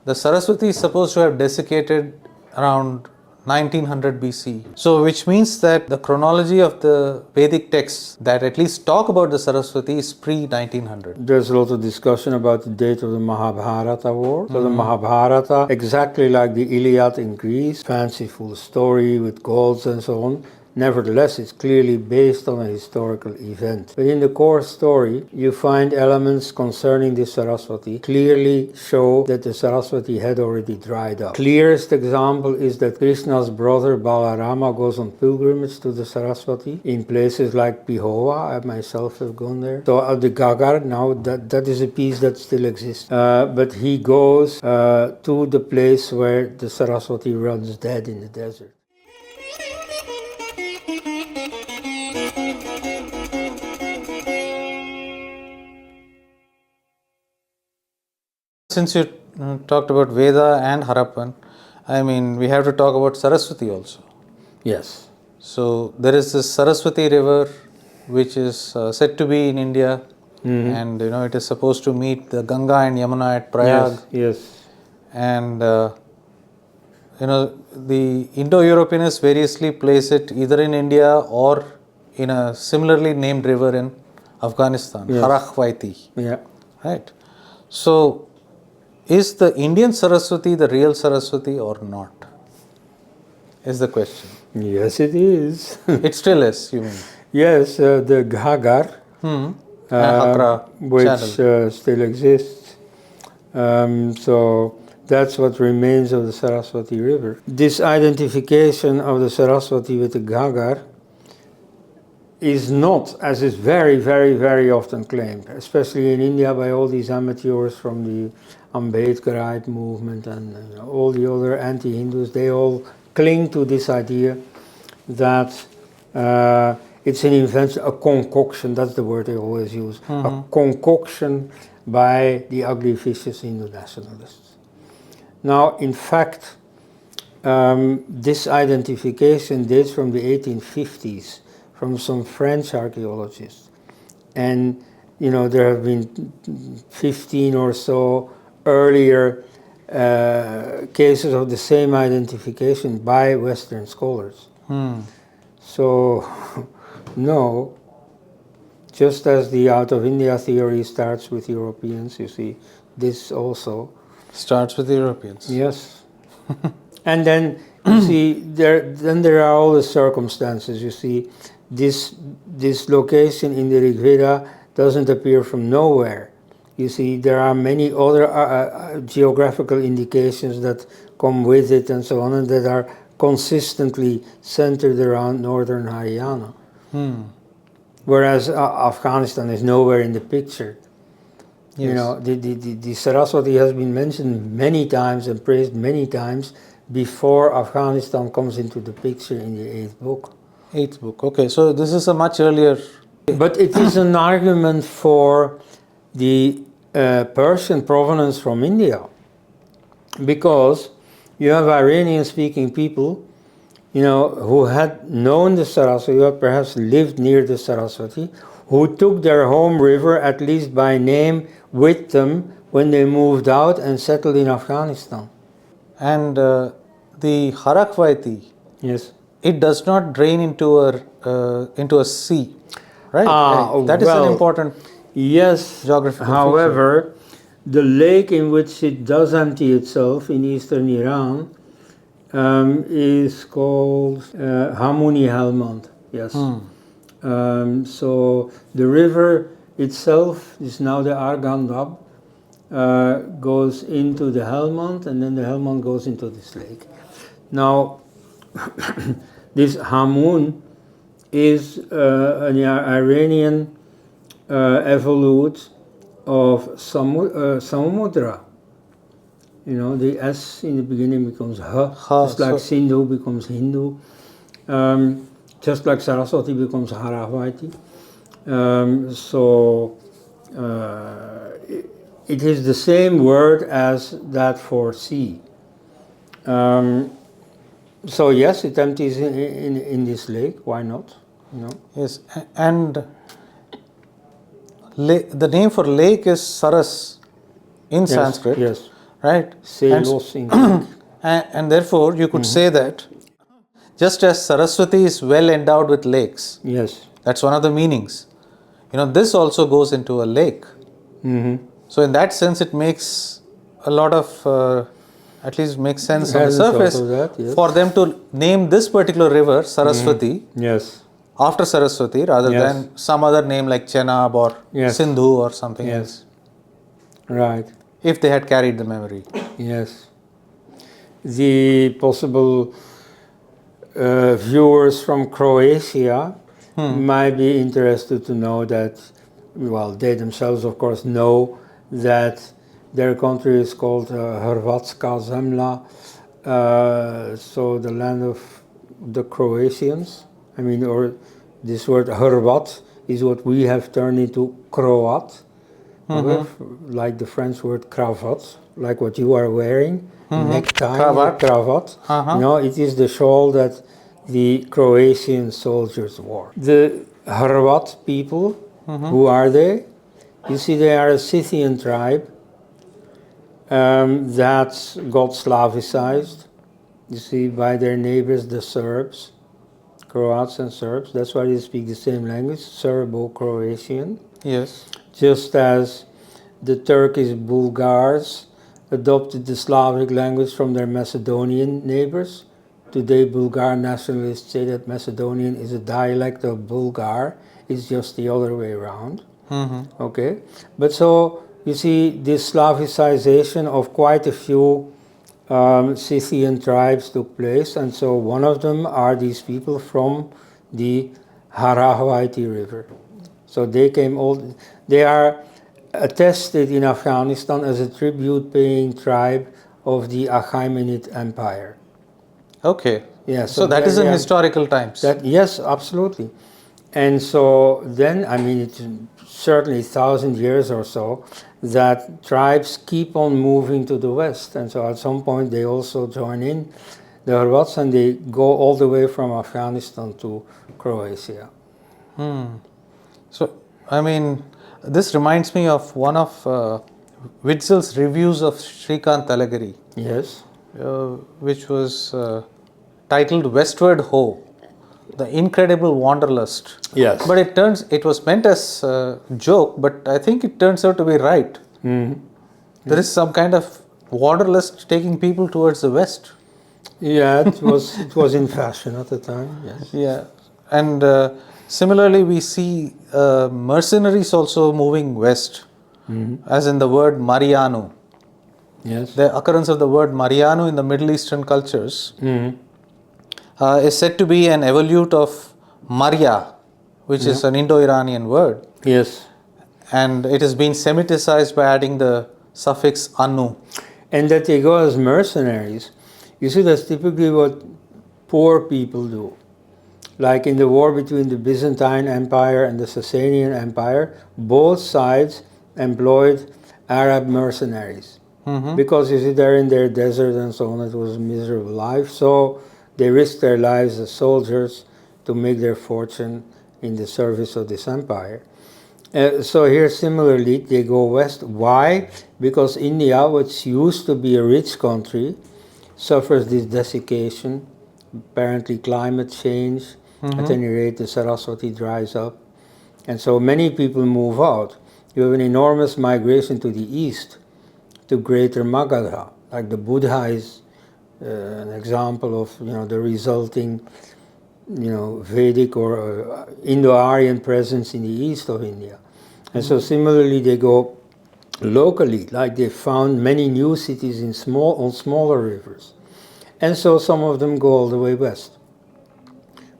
The Saraswati is supposed to have desiccated around 1900 BC. So which means that the chronology of the Vedic texts that at least talk about the Saraswati is pre-1900. There's a lot of discussion about the date of the Mahabharata war. So the Mahabharata, exactly like the Iliad in Greece, fanciful story with gods and so on. Nevertheless, it's clearly based on a historical event. But in the core story, you find elements concerning the Saraswati clearly show that the Saraswati had already dried up. Clearest example is that Krishna's brother Balarama goes on pilgrimage to the Saraswati in places like Pihova. I myself have gone there. So the Ghaggar, now that is a piece that still exists. But he goes to the place where the Saraswati runs dead in the desert. Since you talked about Veda and Harappan, I mean, we have to talk about Saraswati also. Yes. So there is this Saraswati River, which is said to be in India, and it is supposed to meet the Ganga and Yamuna at Prayag. Yes. And the Indo-Europeanists variously place it either in India or in a similarly named river in Afghanistan, Rgvedic. Yeah. Right. So is the Indian Saraswati the real Saraswati or not? Is the question. Yes, it is. It still is, you mean? Yes, the Ghaggar, which still exists. So that's what remains of the Saraswati River. This identification of the Saraswati with the Ghaggar is not, as is very, very, very often claimed, especially in India by all these amateurs from the Ambedkarite movement and all the other anti-Hindus. They all cling to this idea that it's an invention, a concoction, that's the word they always use, a concoction by the ugly vicious Hindu nationalists. Now, in fact, this identification dates from the 1850s, from some French archaeologists. And, there have been 15 or so earlier cases of the same identification by Western scholars. So, no, just as the out of India theory starts with Europeans, you see, this also starts with the Europeans. Yes. And then, you see, there are all the circumstances. You see, this location in the Rigveda doesn't appear from nowhere. You see, there are many other geographical indications that come with it and so on, and that are consistently centered around northern Haryana. Whereas Afghanistan is nowhere in the picture. Yes. The Saraswati has been mentioned many times and praised many times before Afghanistan comes into the picture in the 8th book. 8th book, okay, so this is a much earlier... But it is an argument for the Persian provenance from India, because you have Iranian-speaking people, who had known the Saraswati, who had perhaps lived near the Saraswati, who took their home river, at least by name, with them when they moved out and settled in Afghanistan. And the Rgvedic, Yes, it does not drain into a sea, right? That is an important geographical however, the lake in which it does empty itself in eastern Iran is called Hamuni Helmand. Yes. So the river itself is now the Argandab, goes into the Helmand, and then the Helmand goes into this lake. Now, this Hamun is an Iranian evolute of Samudra. The S in the beginning becomes just like Sindhu becomes Hindu, just like Saraswati becomes Harahvati. It is the same word as that for sea. So yes, it empties in this lake. Why not? Yes, and the name for lake is Saras in Sanskrit. Yes. right? Selos in Greek. And therefore, you could say that just as Saraswati is well endowed with lakes, Yes. that's one of the meanings. This also goes into a lake. So in that sense, it makes a lot of, at least makes sense on the Hadn't thought surface of that, yes. for them to name this particular river Saraswati Yes. after Saraswati rather Yes. than some other name like Chenab or Yes. Sindhu or something Yes. else, Right. if they had carried the memory. Yes. The possible viewers from Croatia might be interested to know that, well, they themselves, of course, know that their country is called Hrvatska zemlja, so the land of the Croatians. I mean, or this word Hrvat is what we have turned into Croat, like the French word cravat, like what you are wearing, necktie, cravat. It is the shawl that the Croatian soldiers wore. The Hrvat people, who are they? You see, they are a Scythian tribe that got Slavicized, you see, by their neighbors, the Serbs, Croats and Serbs. That's why they speak the same language, Serbo-Croatian. Yes. Just as the Turkish Bulgars adopted the Slavic language from their Macedonian neighbors. Today, Bulgar nationalists say that Macedonian is a dialect of Bulgar. It's just the other way around. Okay, but so you see this Slavicization of quite a few Scythian tribes took place, and so one of them are these people from the Rgvedic River. So they came all. They are attested in Afghanistan as a tribute-paying tribe of the Achaemenid Empire. Okay. Yeah, So that is in historical times. Yes, absolutely. And so then, I mean, it's certainly 1,000 years or so that tribes keep on moving to the west. And so at some point they also join in the Hrvats and they go all the way from Afghanistan to Croatia. So, I mean, this reminds me of one of Witzel's reviews of Shrikant Talageri. Yes. Which was titled Westward Ho, the Incredible Wanderlust. Yes. But it was meant as a joke, but I think it turns out to be right. There is some kind of wanderlust taking people towards the west. Yeah, it was in fashion at the time, yes. Yeah. And similarly, we see mercenaries also moving west, as in the word Marianu. Yes. The occurrence of the word Marianu in the Middle Eastern cultures is said to be an evolute of Maria, which is an Indo-Iranian word. Yes. And it has been Semiticized by adding the suffix anu. And that they go as mercenaries. You see, that's typically what poor people do. Like in the war between the Byzantine Empire and the Sasanian Empire, both sides employed Arab mercenaries. Because you see, they're in their desert and so on, it was a miserable life. So they risked their lives as soldiers to make their fortune in the service of this empire. So here similarly, they go west. Why? Because India, which used to be a rich country, suffers this desiccation, apparently climate change. At any rate, the Saraswati dries up. And so many people move out. You have an enormous migration to the east, to Greater Magadha. Like the Buddha is an example of the resulting Vedic or Indo-Aryan presence in the east of India. And so similarly they go locally, like they found many new cities on smaller rivers. And so some of them go all the way west.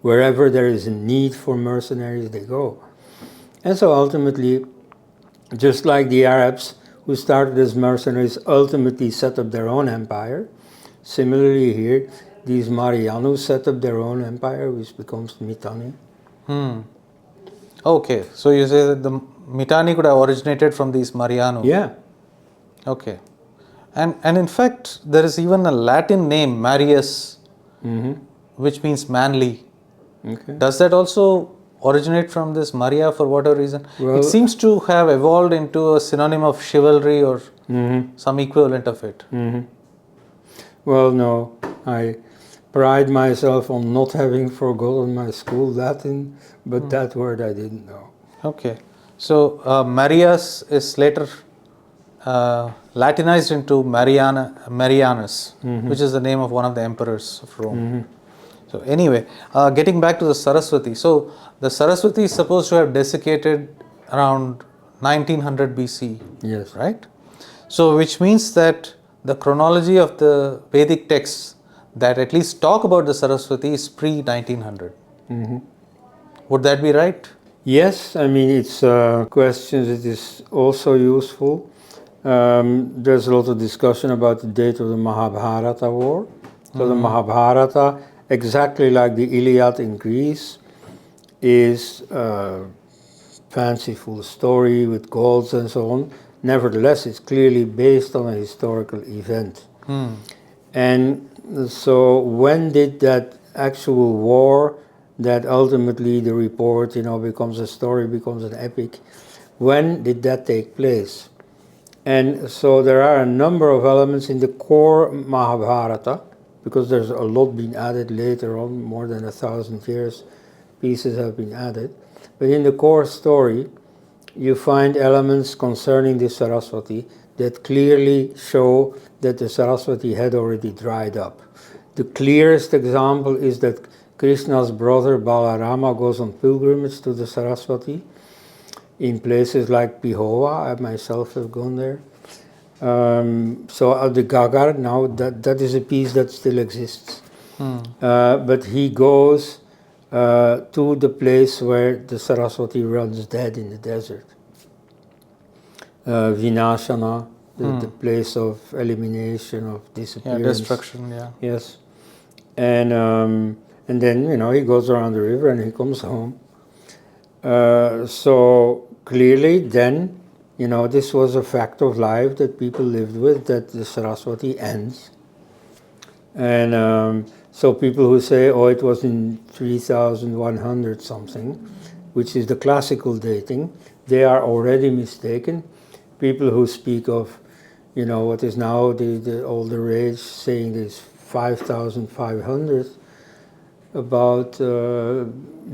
Wherever there is a need for mercenaries, they go. And so ultimately, just like the Arabs who started as mercenaries ultimately set up their own empire, similarly here, these Marianus set up their own empire, which becomes Mitanni. Okay, so you say that the Mitanni could have originated from these Marianu. Yeah. Okay. And in fact, there is even a Latin name, Marius, which means manly. Okay. Does that also originate from this Maria for whatever reason? Well, it seems to have evolved into a synonym of chivalry or some equivalent of it. Well, no, I pride myself on not having forgotten my school Latin, but that word I didn't know. Okay. So Marius is later Latinized into Marianus, which is the name of one of the emperors of Rome. So anyway, getting back to the Saraswati. So the Saraswati is supposed to have desiccated around 1900 BC. Yes. Right? So which means that the chronology of the Vedic texts that at least talk about the Saraswati is pre-1900. Would that be right? Yes, I mean, it's a question that is also useful. There's a lot of discussion about the date of the Mahabharata war. So the Mahabharata, exactly like the Iliad in Greece, is a fanciful story with gods and so on. Nevertheless, it's clearly based on a historical event. And so when did that actual war, that ultimately the report, becomes a story, becomes an epic, when did that take place? And so there are a number of elements in the core Mahabharata, because there's a lot been added later on, more than 1,000 years, pieces have been added. But in the core story, you find elements concerning the Saraswati that clearly show that the Saraswati had already dried up. The clearest example is that Krishna's brother Balarama goes on pilgrimage to the Saraswati in places like Pihova. I myself have gone there. So the Ghaggar, now that is a piece that still exists. But he goes to the place where the Saraswati runs dead in the desert. Vinashana, the place of elimination, of disappearance. Destruction, Yes. And then, he goes around the river and he comes home. So clearly then, this was a fact of life that people lived with, that the Saraswati ends. And so people who say, it was in 3100 something, which is the classical dating, they are already mistaken. People who speak of, what is now the older rage, saying this 5500 about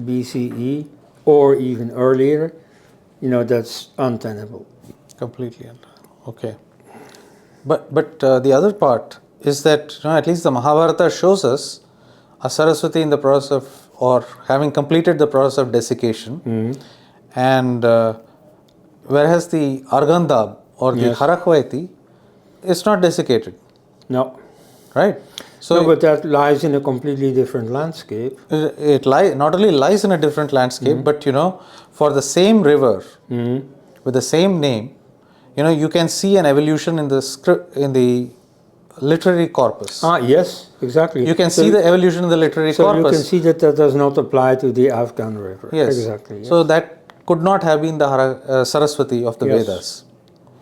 BCE or even earlier, that's untenable. Completely untenable. Okay. But the other part is that at least the Mahabharata shows us a Saraswati in the process of, or having completed the process of desiccation, and whereas the Argandab or the Harakvaiti is not desiccated. No. Right? So but that lies in a completely different landscape. It not only lies in a different landscape, but for the same river with the same name, you can see an evolution in the literary corpus. Yes, exactly. You can see the evolution in the literary corpus. So you can see that does not apply to the Afghan river. Yes. Exactly. Yes. So that could not have been the Saraswati of the Vedas.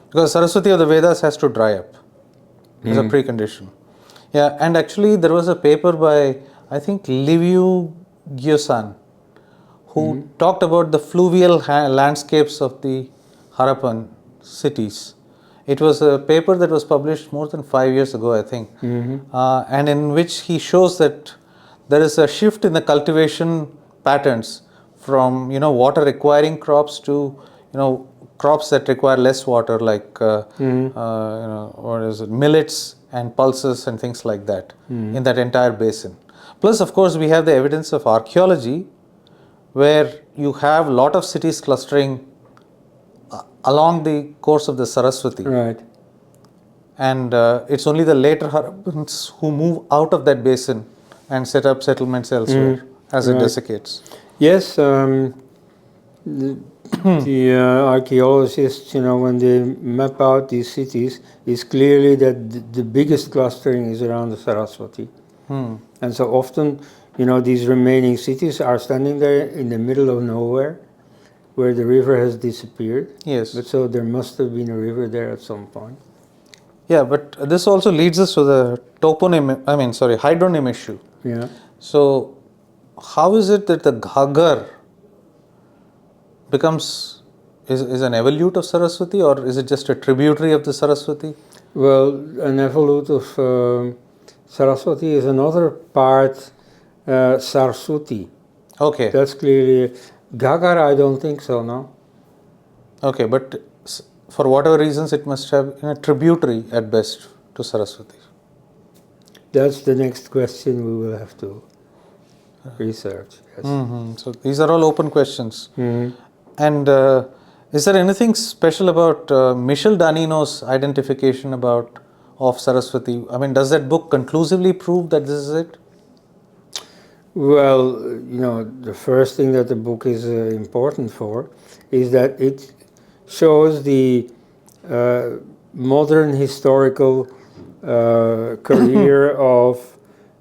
Because Saraswati of the Vedas has to dry up. It's a precondition. Yeah, and actually there was a paper by, I think, Liviu Gyosan, who talked about the fluvial landscapes of the Harappan cities. It was a paper that was published more than 5 years ago, I think, and in which he shows that there is a shift in the cultivation patterns from water requiring crops to crops that require less water, like millets and pulses and things like that in that entire basin. Plus, of course, we have the evidence of archaeology, where you have a lot of cities clustering along the course of the Saraswati. Right. And it's only the later Harappans who move out of that basin and set up settlements elsewhere as it desiccates. Yes, the archaeologists, when they map out these cities, it's clearly that the biggest clustering is around the Saraswati. And so often, these remaining cities are standing there in the middle of nowhere, where the river has disappeared. Yes. But so there must have been a river there at some point. Yeah, but this also leads us to the hydronym issue. Yeah. So, how is it that the Ghaggar becomes is an evolute of Saraswati, or is it just a tributary of the Saraswati? Well, an evolute of Saraswati is another part, Saraswati. Okay. That's clearly Ghaggar. I don't think so. No. Okay, but for whatever reasons, it must have been a tributary at best to Saraswati. That's the next question we will have to research. Yes. So these are all open questions. Mm-hmm. And is there anything special about Michel Danino's identification of Saraswati? I mean, does that book conclusively prove that this is it? Well, the first thing that the book is important for is that it shows the modern historical career of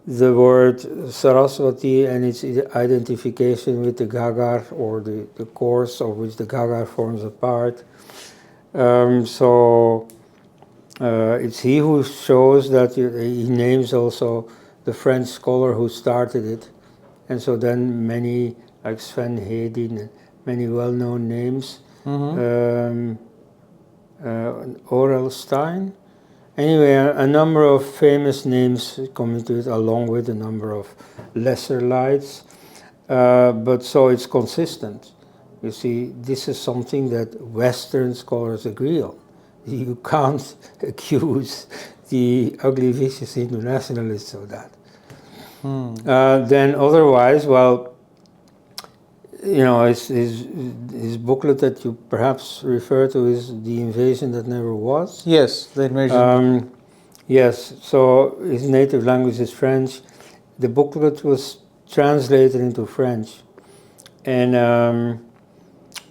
the word Saraswati and its identification with the Ghaggar, or the course of which the Ghaggar forms a part. So it's he who shows that. He names also the French scholar who started it. And so then many, like Sven Hedin, and many well-known names, Orelstein. Anyway, a number of famous names come into it, along with a number of lesser lights. But so it's consistent. You see, this is something that Western scholars agree on. You can't accuse the ugly, vicious Hindu nationalists of that. Then otherwise, well, his booklet that you perhaps refer to is The Invasion That Never Was. Yes, the invasion. Yes, so his native language is French. The booklet was translated into French. And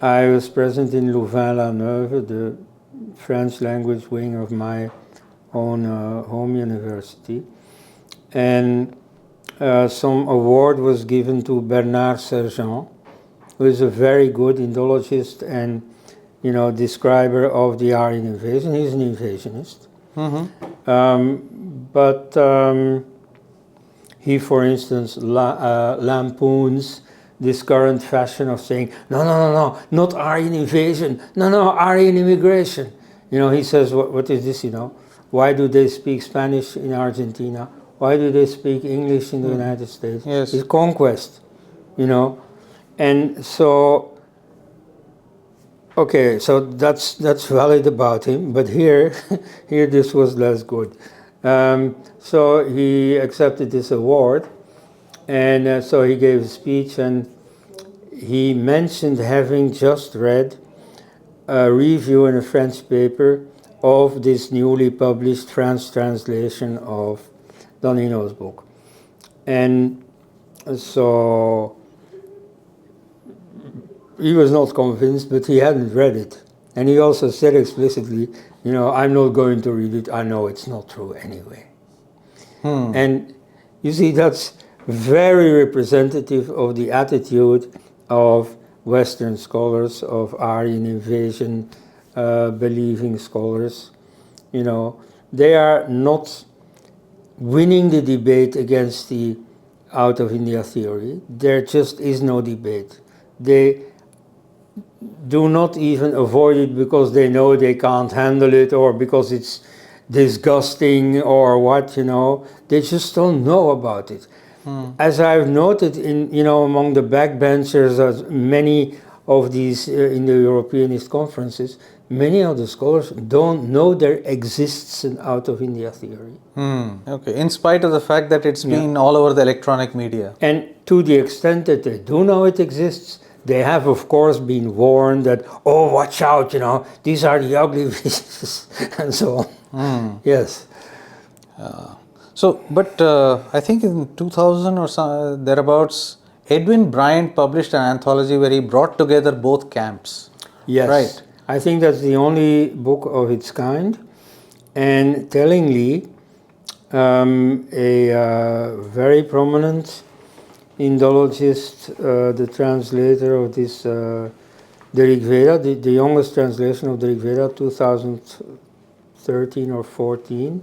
I was present in Louvain-la-Neuve, the French language wing of my own home university. And some award was given to Bernard Sergent, who is a very good Indologist and, describer of the Aryan invasion. He's an invasionist. But he, for instance, lampoons this current fashion of saying, no, not Aryan invasion, no, Aryan immigration. He says, what is this, Why do they speak Spanish in Argentina? Why do they speak English in the United States? Yes. It's conquest, And so, okay, so that's valid about him, but here this was less good. So he accepted this award, and so he gave a speech, and he mentioned having just read a review in a French paper of this newly published French translation of Danino's book. And so he was not convinced, but he hadn't read it. And he also said explicitly, I'm not going to read it, I know it's not true anyway. And you see, that's very representative of the attitude of Western scholars, of Aryan invasion believing scholars. They are not winning the debate against the out of India theory. There just is no debate. They do not even avoid it because they know they can't handle it, or because it's disgusting, or what, They just don't know about it. As I've noted among the backbenchers at many of these Indo-Europeanist conferences, many of the scholars don't know there exists an out of India theory. Okay, in spite of the fact that it's been all over the electronic media. And to the extent that they do know it exists, they have, of course, been warned that, watch out, these are the ugly vicious, and so on. Yes. But I think in 2000 or so, thereabouts, Edwin Bryant published an anthology where he brought together both camps. Yes. Right. I think that's the only book of its kind. And tellingly, a very prominent Indologist, the translator of this, the Rigveda, the youngest translation of the Rigveda, 2013 or 14,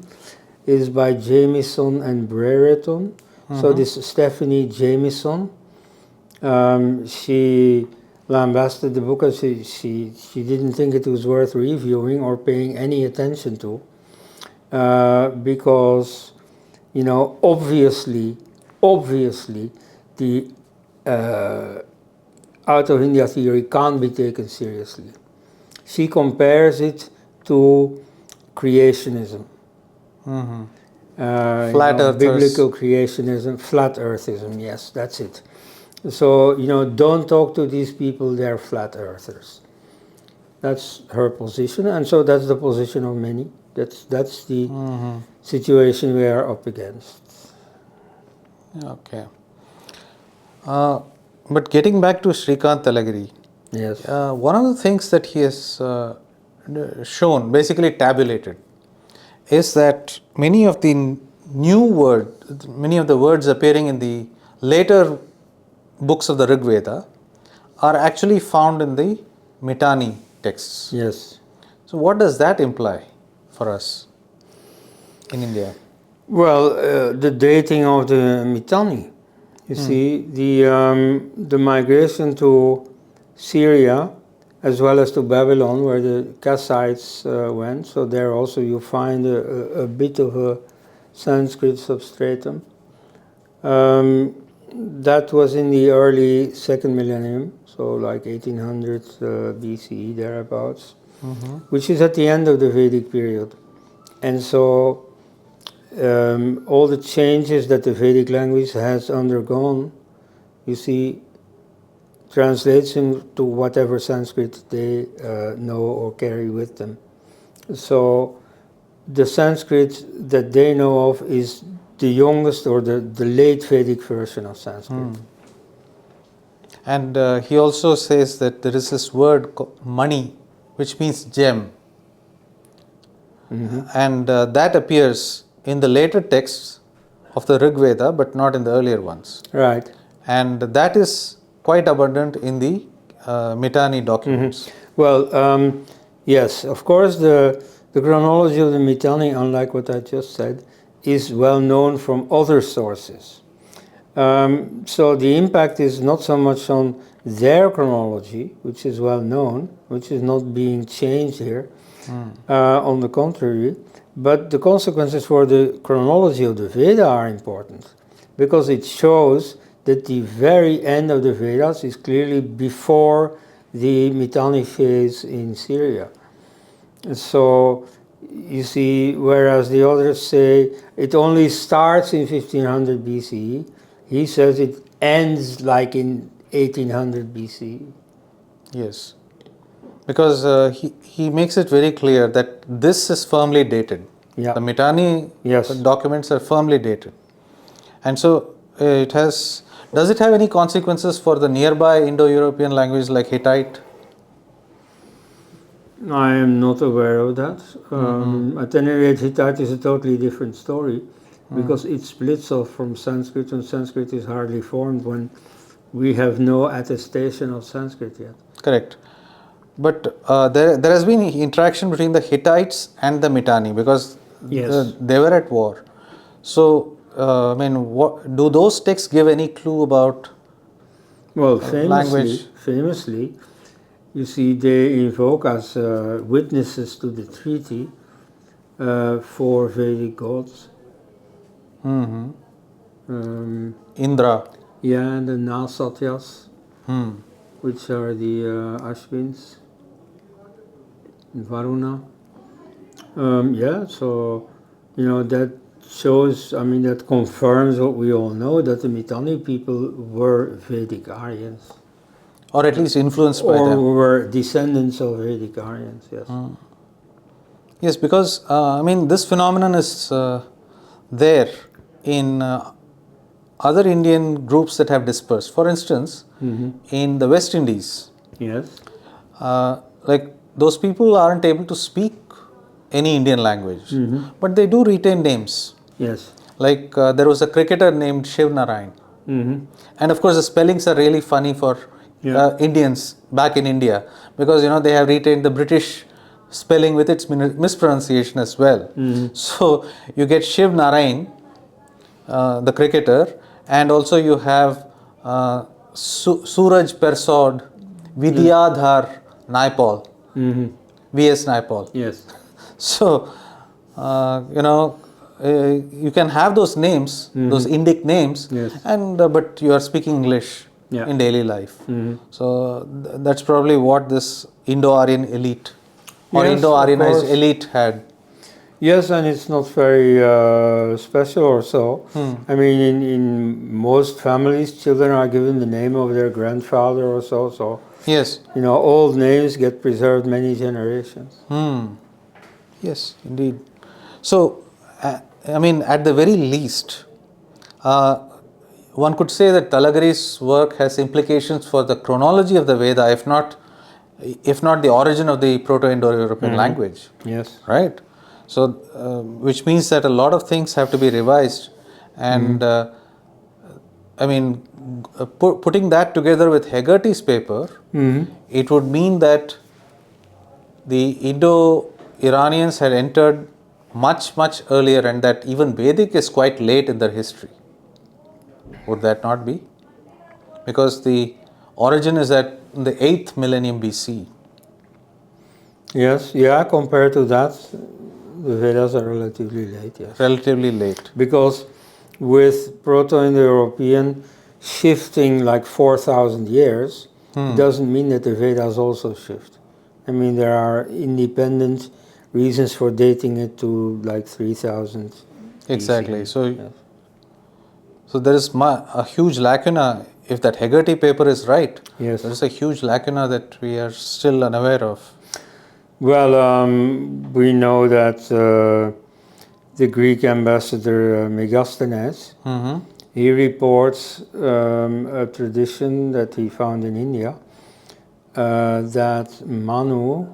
is by Jamieson and Brereton. So this Stephanie Jamieson, she lambasted the book, and she didn't think it was worth reviewing or paying any attention to, because, you know, obviously, the out of India theory can't be taken seriously. She compares it to creationism. Mm-hmm. Flat earthers. Biblical creationism, flat earthism, yes, that's it. So, you know, don't talk to these people, they're flat earthers. That's her position, and so that's the position of many. That's the situation we are up against. Okay. But getting back to Shrikant Talageri, Yes. one of the things that he has shown, basically tabulated, is that many of the words appearing in the later books of the Rigveda are actually found in the Mitanni texts. Yes. So what does that imply for us in India? Well, the dating of the Mitanni. You see, the migration to Syria, as well as to Babylon, where the Kassites went. So there also you find a bit of a Sanskrit substratum. That was in the early second millennium, so like 1800 BCE, thereabouts, which is at the end of the Vedic period. And so all the changes that the Vedic language has undergone, you see, translates into whatever Sanskrit they know or carry with them. So the Sanskrit that they know of is the youngest or the late Vedic version of Sanskrit. And he also says that there is this word mani, which means gem. And that appears in the later texts of the Rigveda, but not in the earlier ones. Right. And that is quite abundant in the Mitanni documents. Well, yes, of course, the chronology of the Mitanni, unlike what I just said, is well known from other sources. So the impact is not so much on their chronology, which is well known, which is not being changed here, on the contrary, but the consequences for the chronology of the Veda are important, because it shows that the very end of the Vedas is clearly before the Mitanni phase in Syria. And so, you see, whereas the others say it only starts in 1500 BCE, he says it ends like in 1800 BCE. Yes. Because he makes it very clear that this is firmly dated. Yeah. The Mitanni documents are firmly dated. And so does it have any consequences for the nearby Indo-European language like Hittite? I am not aware of that. At any rate, Hittite is a totally different story, because it splits off from Sanskrit, and Sanskrit is hardly formed when we have no attestation of Sanskrit yet. Correct. But there has been interaction between the Hittites and the Mitanni, because they were at war. So, do those texts give any clue about language? Famously, you see, they invoke as witnesses to the treaty 4 Vedic gods. Indra. Yeah, and the Nasatyas, which are the Ashwins, and Varuna. So, you know, that shows, that confirms what we all know, that the Mitanni people were Vedic Aryans. Or at least influenced by them. Or were descendants of Vedic Aryans, yes. Yes, because, this phenomenon is there in other Indian groups that have dispersed. For instance, in the West Indies, like those people aren't able to speak any Indian language, but they do retain names. Yes. Like there was a cricketer named Shiv Narayan. And of course, the spellings are really funny for Indians back in India, because they have retained the British spelling with its mispronunciation as well. So you get Shiv Narayan, the cricketer, and also you have Suraj Persod, Vidyadhar Naipaul, V.S. Naipaul. Yes. So, you can have those names, those Indic names, Yes. and but you are speaking English Yeah. in daily life. So that's probably what this Indo-Aryan elite or Yes, of Indo-Aryanized course. elite had. Yes, and it's not very special or so. I mean, in most families, children are given the name of their grandfather or so. So, Yes. old names get preserved many generations. Yes, indeed. So, I mean, at the very least, one could say that Talageri's work has implications for the chronology of the Veda, if not the origin of the Proto-Indo-European language. Yes. Right? So, which means that a lot of things have to be revised, and I mean, putting that together with Hegarty's paper, it would mean that the Indo-Iranians had entered much, much earlier, and that even Vedic is quite late in their history. Would that not be? Because the origin is at the 8th millennium BC. Yes, yeah, compared to that, the Vedas are relatively late, yes. Relatively late. Because with Proto-Indo-European shifting like 4,000 years, it doesn't mean that the Vedas also shift. I mean, there are independent reasons for dating it to like 3,000. Exactly. BCE. So, Yes. so there is a huge lacuna. If that Hegarty paper is right, Yes. there is a huge lacuna that we are still unaware of. Well, we know that the Greek ambassador Megasthenes, he reports a tradition that he found in India, that Manu,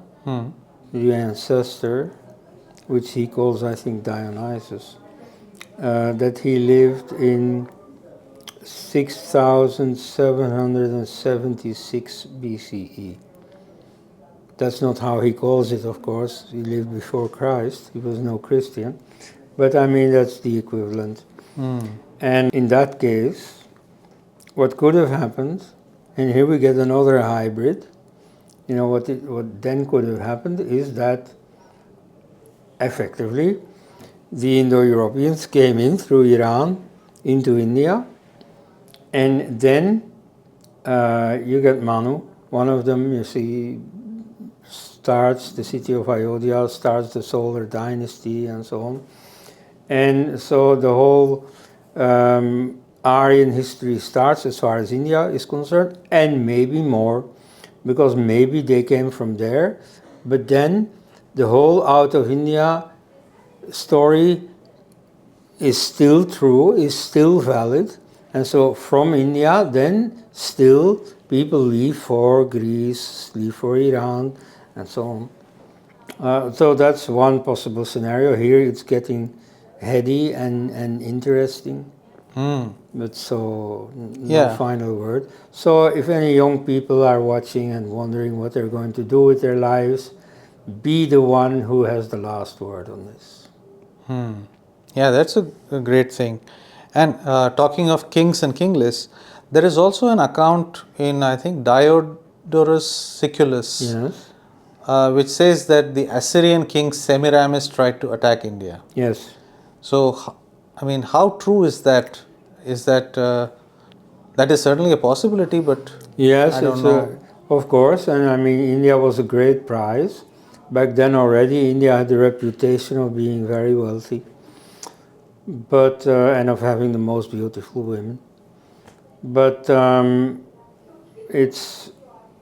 the ancestor, which he calls, I think, Dionysus, that he lived in 6,776 BCE. That's not how he calls it, of course. He lived before Christ. He was no Christian. But I mean, that's the equivalent. And in that case, what could have happened, and here we get another hybrid, what then could have happened is that effectively the Indo-Europeans came in through Iran into India, and then you get Manu. One of them, you see, starts the city of Ayodhya, starts the solar dynasty, and so on. And so the whole Aryan history starts as far as India is concerned, and maybe more, because maybe they came from there. But then the whole out of India story is still true, is still valid. And so from India, then still people leave for Greece, leave for Iran, and so on. So that's one possible scenario. Here it's getting heady and interesting. But so, no final word. So if any young people are watching and wondering what they're going to do with their lives, be the one who has the last word on this. Yeah, that's a great thing. And talking of kings and kingless, there is also an account in, I think, Diodorus Siculus, Yes. Which says that the Assyrian king Semiramis tried to attack India. Yes. So, I mean, how true is that? Is that that is certainly a possibility, but yes, I don't know. Of course, and I mean, India was a great prize. Back then already, India had the reputation of being very wealthy, but and of having the most beautiful women. But it's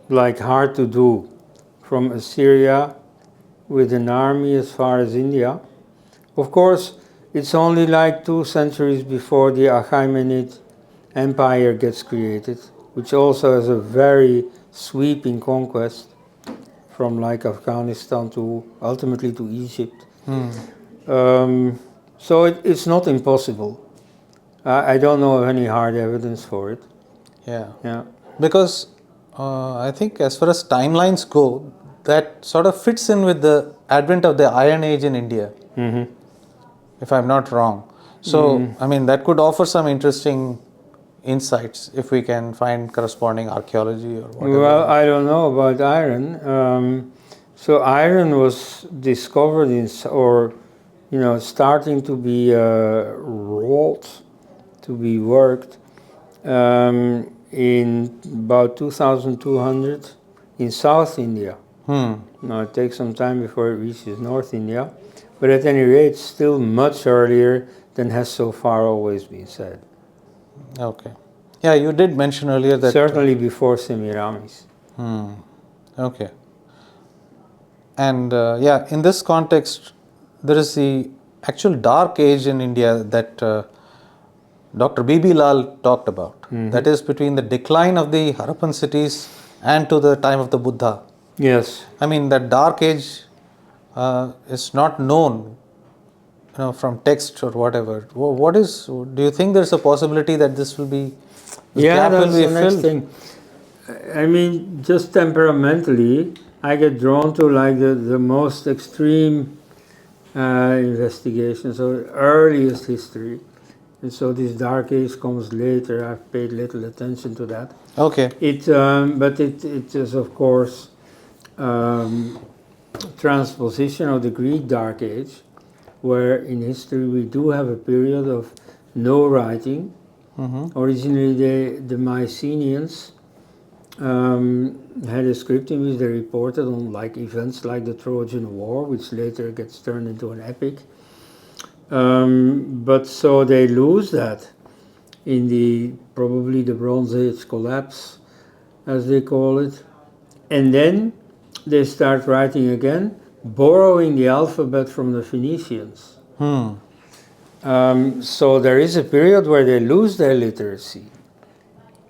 like hard to do from Assyria with an army as far as India. Of course, it's only like 2 centuries before the Achaemenid Empire gets created, which also has a very sweeping conquest from like Afghanistan to ultimately to Egypt. So it's not impossible. I don't know of any hard evidence for it. Yeah. Because I think as far as timelines go, that sort of fits in with the advent of the Iron Age in India, if I'm not wrong. So, I mean, that could offer some interesting insights if we can find corresponding archaeology or whatever? Well, I don't know about iron. So iron was discovered starting to be wrought, to be worked in about 2200 in South India. Now it takes some time before it reaches North India, but at any rate, still much earlier than has so far always been said. Okay. Yeah, you did mention earlier that... Certainly before Semiramis. Okay. And in this context, there is the actual dark age in India that Dr. B.B. Lal talked about. That is between the decline of the Harappan cities and to the time of the Buddha. Yes. I mean, that dark age is not known, from text or whatever. Do you think there's a possibility that this will be... Yeah, that's the next thing. I mean, just temperamentally, I get drawn to like the most extreme investigations, so earliest history. And so this dark age comes later. I've paid little attention to that. Okay. But it is, of course, transposition of the Greek Dark Age, where in history we do have a period of no writing. Originally, the Mycenaeans had a script in which they reported on like events like the Trojan War, which later gets turned into an epic. But so they lose that in probably the Bronze Age collapse, as they call it, and then they start writing again, borrowing the alphabet from the Phoenicians. So there is a period where they lose their literacy.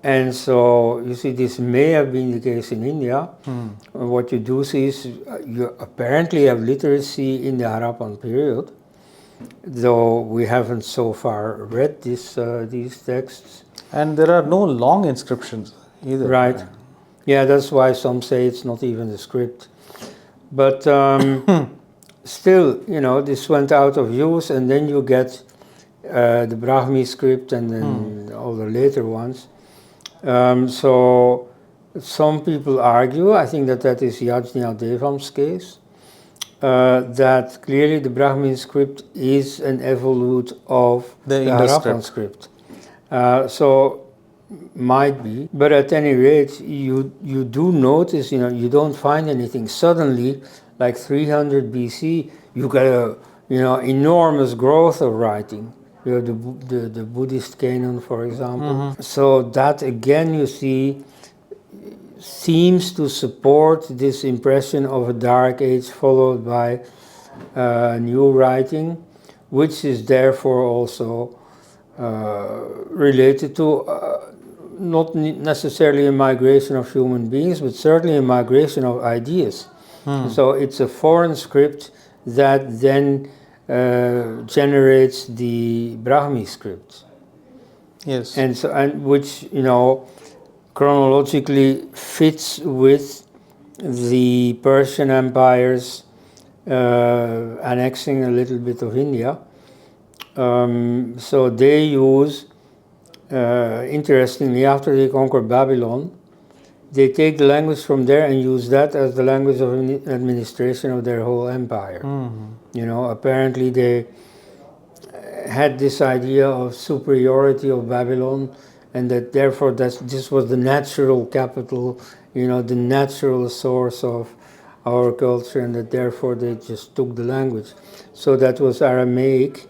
And so you see, this may have been the case in India. What you do see is you apparently have literacy in the Harappan period, though we haven't so far read these texts. And there are no long inscriptions either. Right. Yeah, that's why some say it's not even a script. But still, this went out of use, and then you get the Brahmi script and then all the later ones. So some people argue, I think that is Yajna Devam's case, that clearly the Brahmin script is an evolute of the Harappan script. So might be, but at any rate, you do notice, you don't find anything. Suddenly, like 300 BC, you get a enormous growth of writing. You have the Buddhist canon, for example. So that again, you see, seems to support this impression of a dark age followed by new writing, which is therefore also related to not necessarily a migration of human beings, but certainly a migration of ideas. So it's a foreign script that then generates the Brahmi script. Yes. And which, chronologically fits with the Persian Empire's annexing a little bit of India. So they use, interestingly, after they conquer Babylon, they take the language from there and use that as the language of administration of their whole empire. Apparently they had this idea of superiority of Babylon, and that therefore this was the natural capital, the natural source of our culture, and that therefore they just took the language. So that was Aramaic,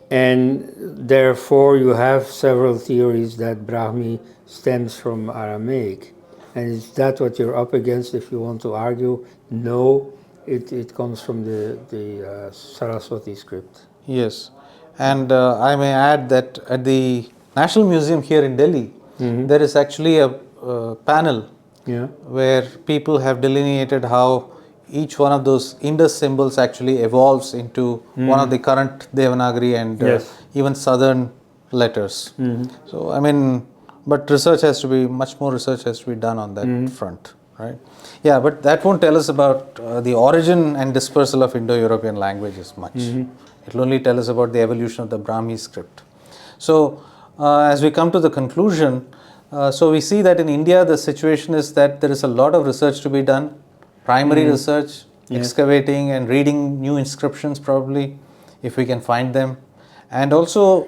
and therefore you have several theories that Brahmi stems from Aramaic. And is that what you're up against if you want to argue? No, it comes from the Saraswati script. Yes, and I may add that at the National Museum here in Delhi, there is actually a panel where people have delineated how each one of those Indus symbols actually evolves into one of the current Devanagari and even southern letters. So, I mean, but much more research has to be done on that front, right? Yeah, but that won't tell us about the origin and dispersal of Indo-European languages much. It will only tell us about the evolution of the Brahmi script. So, as we come to the conclusion, so we see that in India the situation is that there is a lot of research to be done, primary research, excavating and reading new inscriptions probably, if we can find them, and also,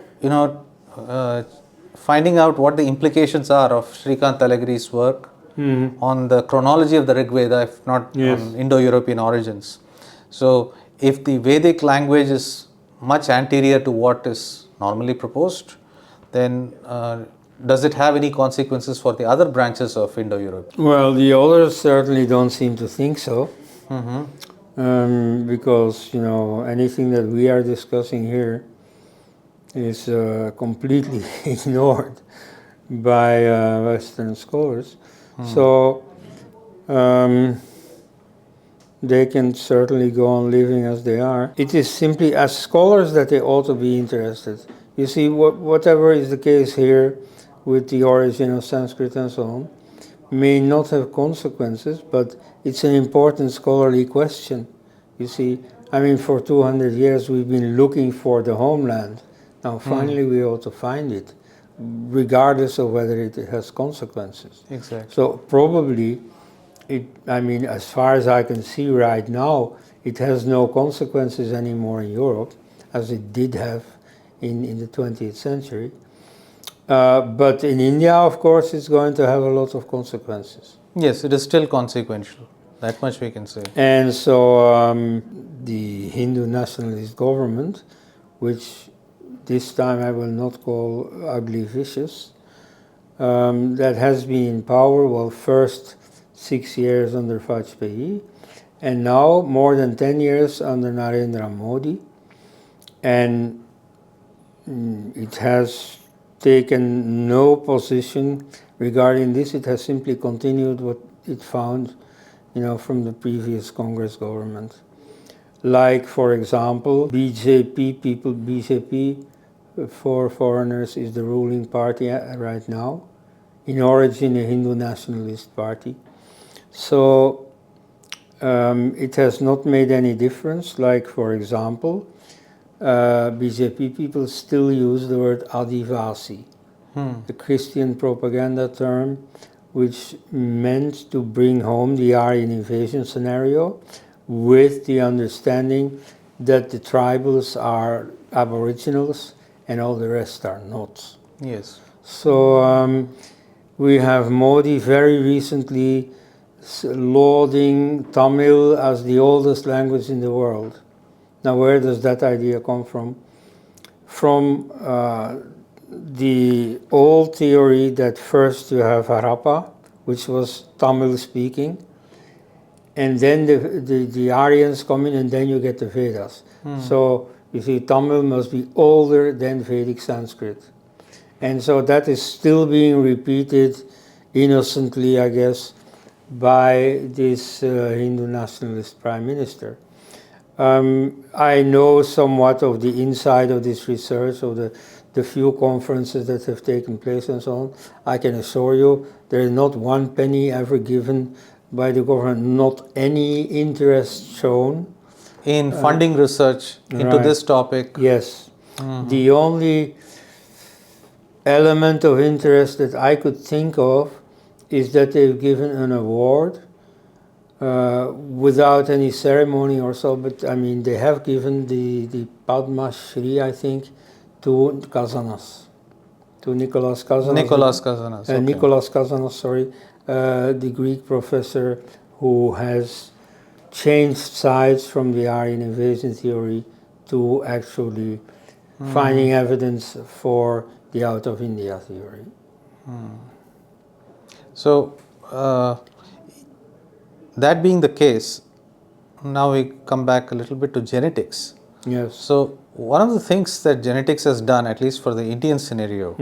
finding out what the implications are of Shrikant Talageri's work on the chronology of the Rig Veda, if not on Indo-European origins. So, if the Vedic language is much anterior to what is normally proposed, then does it have any consequences for the other branches of Indo-Europe? Well, the others certainly don't seem to think so. Because, anything that we are discussing here is completely ignored by Western scholars. So they can certainly go on living as they are. It is simply as scholars that they ought to be interested. You see, whatever is the case here with the origin of Sanskrit and so on may not have consequences, but it's an important scholarly question. You see, for 200 years we've been looking for the homeland. Now finally we ought to find it, regardless of whether it has consequences. Exactly. So probably, as far as I can see right now, it has no consequences anymore in Europe, as it did have in the 20th century. But in India, of course, it's going to have a lot of consequences. Yes, it is still consequential. That much we can say. And so the Hindu nationalist government, which this time I will not call ugly vicious, that has been in power, first 6 years under Vajpayee, and now more than 10 years under Narendra Modi. And it has taken no position regarding this. It has simply continued what it found, from the previous Congress government. Like, for example, BJP for foreigners is the ruling party right now, in origin a Hindu nationalist party. So it has not made any difference. Like, for example, BJP people still use the word Adivasi, the Christian propaganda term, which meant to bring home the Aryan invasion scenario with the understanding that the tribals are aboriginals and all the rest are not. Yes. So we have Modi very recently lauding Tamil as the oldest language in the world. Now, where does that idea come from? From the old theory that first you have Harappa, which was Tamil speaking, and then the Aryans come in, and then you get the Vedas. So you see, Tamil must be older than Vedic Sanskrit. And so that is still being repeated innocently, I guess, by this Hindu nationalist prime minister. I know somewhat of the inside of this research, of the few conferences that have taken place and so on. I can assure you there is not one penny ever given by the government, not any interest shown in funding research into this topic. Yes. The only element of interest that I could think of is that they've given an award without any ceremony or so, but they have given the Padma Shri, I think, to Kazanas, to Nicholas Kazanas. Nicholas Kazanas, sorry, the Greek professor who has changed sides from the Aryan invasion theory to actually finding evidence for the out of India theory. So, that being the case, now we come back a little bit to genetics. Yes. So, one of the things that genetics has done, at least for the Indian scenario,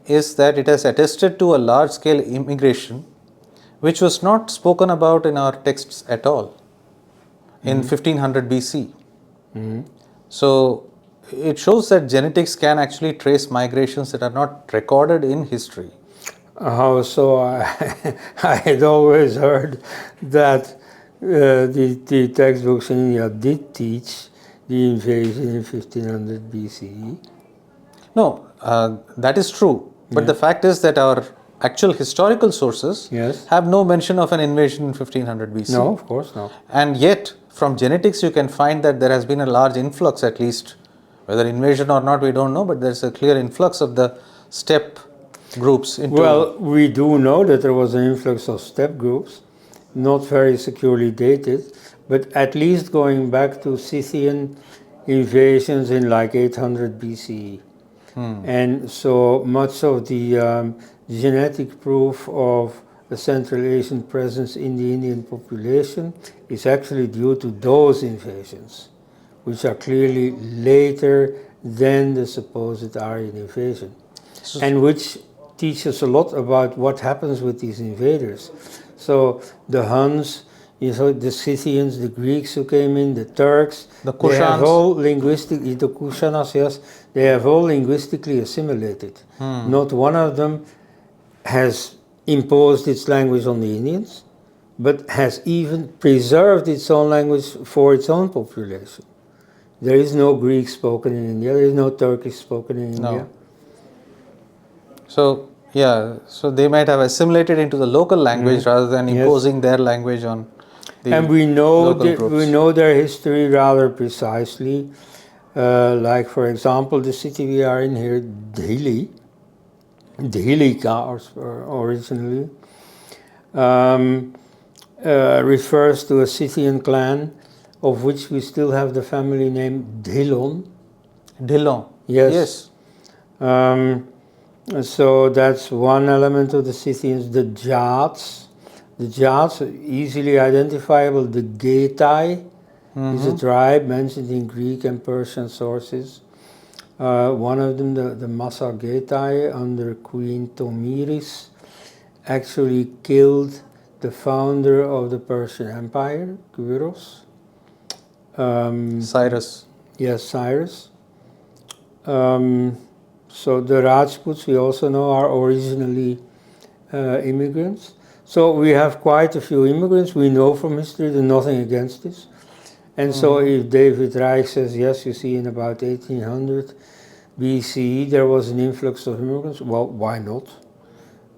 is that it has attested to a large scale immigration which was not spoken about in our texts at all in 1500 BC. So, it shows that genetics can actually trace migrations that are not recorded in history. So I had always heard that the textbooks in India did teach the invasion in 1500 BCE. No, That is true. But the fact is that our actual historical sources Yes. have no mention of an invasion in 1500 BC. No, of course not. And yet, from genetics, you can find that there has been a large influx, at least, whether invasion or not, we don't know, but there's a clear influx of the steppe groups into. Well, we do know that there was an influx of steppe groups, not very securely dated, but at least going back to Scythian invasions in like 800 BCE. And so much of the genetic proof of a Central Asian presence in the Indian population is actually due to those invasions, which are clearly later than the supposed Aryan invasion, and which teach us a lot about what happens with these invaders. So the Huns, the Scythians, the Greeks who came in, the Turks, The they have Kushans. all the Kushanas, yes, they have all linguistically assimilated. Not one of them has imposed its language on the Indians, but has even preserved its own language for its own population. There is no Greek spoken in India, there is no Turkish spoken in India. So, so they might have assimilated into the local language rather than imposing their language on the And we know local groups. we know their history rather precisely. Like for example, the city we are in here, Delhi, originally, refers to a Scythian clan of which we still have the family name Dhillon. Dhillon. Yes. So that's one element of the Scythians. The Jats are easily identifiable. The Getai is a tribe mentioned in Greek and Persian sources. One of them, the Massa Getai, under Queen Tomiris, actually killed the founder of the Persian Empire, Quiros. Cyrus. Yes, Cyrus. So the Rajputs, we also know, are originally immigrants. So we have quite a few immigrants. We know from history there's nothing against this. And so if David Reich says, yes, you see, in about 1800 BCE there was an influx of immigrants, well, why not?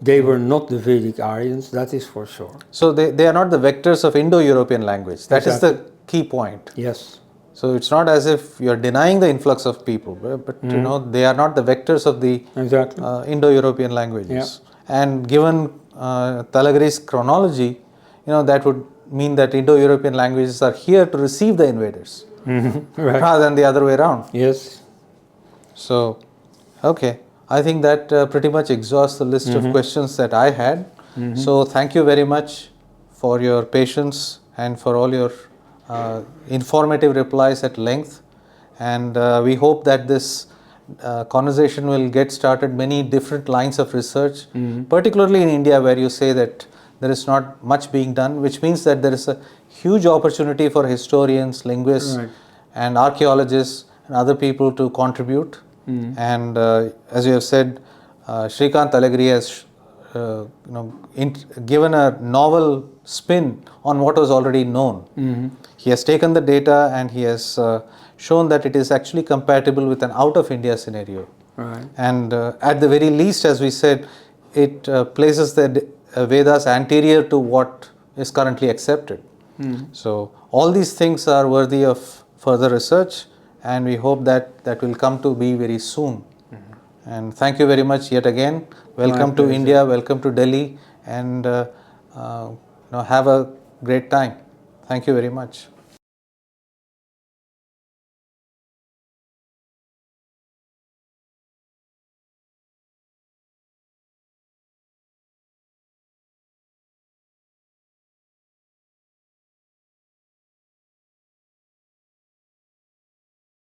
They were not the Vedic Aryans, that is for sure. So they are not the vectors of Indo-European language. That is the key point. Yes. So it's not as if you are denying the influx of people, but you know, they are not the vectors of the Indo-European languages. And given Talageri's chronology, that would mean that Indo-European languages are here to receive the invaders, rather than the other way around. Yes. So, okay, I think that pretty much exhausts the list of questions that I had. So thank you very much for your patience and for all your informative replies at length, and we hope that this conversation will get started many different lines of research, particularly in India, where you say that there is not much being done, which means that there is a huge opportunity for historians, linguists, and archaeologists and other people to contribute. And as you have said, Shrikant Talageri has given a novel spin on what was already known. He has taken the data and he has shown that it is actually compatible with an out-of-India scenario. And at the very least, as we said, it places the Vedas anterior to what is currently accepted. So all these things are worthy of further research, and we hope that that will come to be very soon. And thank you very much yet again. Welcome to India, welcome to Delhi, and have a great time. Thank you very much.